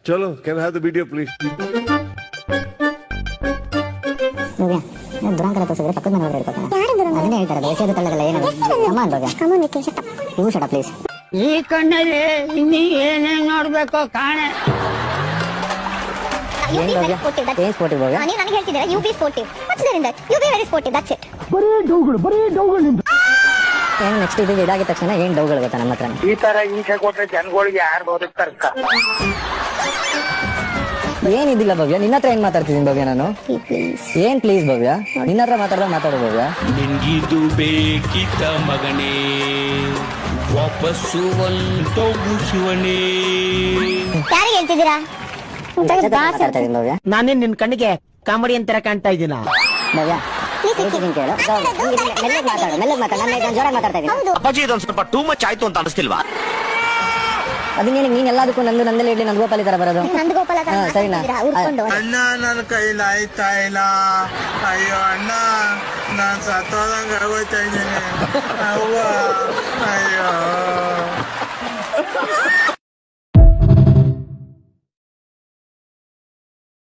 ಚಲೋ can have the video please. ದುರಂಕರ ತೋರಿಸಿದ್ರೆ ಪಕ್ಕದ ಮನೆ ಹೇಳ್ಕೊತಾನೆ. ಅದನ್ನೇ ಹೇಳ್ತಾರೆ ದೇಶದ ತಳ್ಳಗಲ್ಲ ಏನು come on Bhavya come on Vicky shut up you shut up please. ಈ ಕಣ್ಣಲ್ಲಿ ಇನ್ನೀ ಏನೇನ್ ನೋಡ್ಬೇಕು ಕಾಣೆ. ಏನ್ ಭವ್ಯ ಏನ್ ಸ್ಪೋರ್ಟಿವ್ ಭವ್ಯ ನೀವು ನನಗೆ ಹೇಳ್ತಿದ್ದೀರಾ you be sportive. What's there in that? You be very sportive, that's it. ಬರೀ ಡೌಗಳು ನಿಮ್ದು. ಏನು ನೆಕ್ಸ್ಟ್ ಇದು ಇದಾಗಿದ ತಕ್ಷಣ ಏನ್ ಡೌಗಳು ಗೊತ್ತಾ ನಮ್ಮ ಹತ್ರ. ಈ ತರ ಹಿಂಸೆ ಕೊಟ್ರೆ ಜನಗಳಿಗೆ ಯಾರು ಬದುಕ್ತಾರ? ಏನಿದಿಲ್ಲ ಭವ್ಯ, ನಿನ್ನ ಹತ್ರ ಏನ್ ಮಾತಾಡ್ತಿದ್ದೀನಿ ಭವ್ಯ ನಾನು? ಏನ್ ಪ್ಲೀಸ್ ಭವ್ಯ, ನಿನ್ನ ಹತ್ರ ಮಾತಾಡೋ ಭವ್ಯ. ನಿನ್ಗಿದು ಬೇಕಿತ್ತ ಮಗನೇ, ವಾಪಸ್ಸು ಒಂಟೋಗು ಶಿವನೇ. ಯಾರಿಗೆ ಹೇಳ್ತಿದ್ದೀರಾ? ಮಾತಾಡ್ತಾ ಇದೀನಿ ಭವ್ಯ. ನಾನೇನ್ ನಿನ್ ಕಣ್ಣಿಗೆ ಕಾಮಿಡಿ ಅಂತರ ಕಾಣ್ತಾ ಇದ್ದೀನ? ಭವ್ಯ ಹೇಳ್ತಿದ್ದೀನಿ ಕೇಳು. ಮೆಲ್ಲಗೆ ಮಾತಾಡು ನಾನು ಜೋರಾಗಿ ಮಾತಾಡ್ತಾ ಇದ್ದೀನಿ. ಅಪ್ಪಾಜಿ ಇದೊಂದು ಸ್ವಲ್ಪ ಟೂ ಮಚ್ ಆಯ್ತು ಅಂತ ಅನಿಸ್ತಿಲ್ವಾ? ಅದನ್ನೇನು ನೀನ್ ಎಲ್ಲದಕ್ಕೂ ನಂದಲ್ಲೇ ಇಡ್ಲಿ ನಂದಗೋಪಾಲಿ ತರ ಬರೋದು. ನಂದಗೋಪಾಲ ಸರಿನಾ? ಅಣ್ಣ ನನ್ನ ಕೈಲಿ ಆಯ್ತಾ ಇಲ್ಲ. ಅಯ್ಯೋ ಅಣ್ಣ ನಾನ್ ಸತ್ತೋದಂಗ ಆಗೋಯ್ತಾ ಇದ್ದೀನಿ. ಅವ್ವ ಅಯ್ಯೋ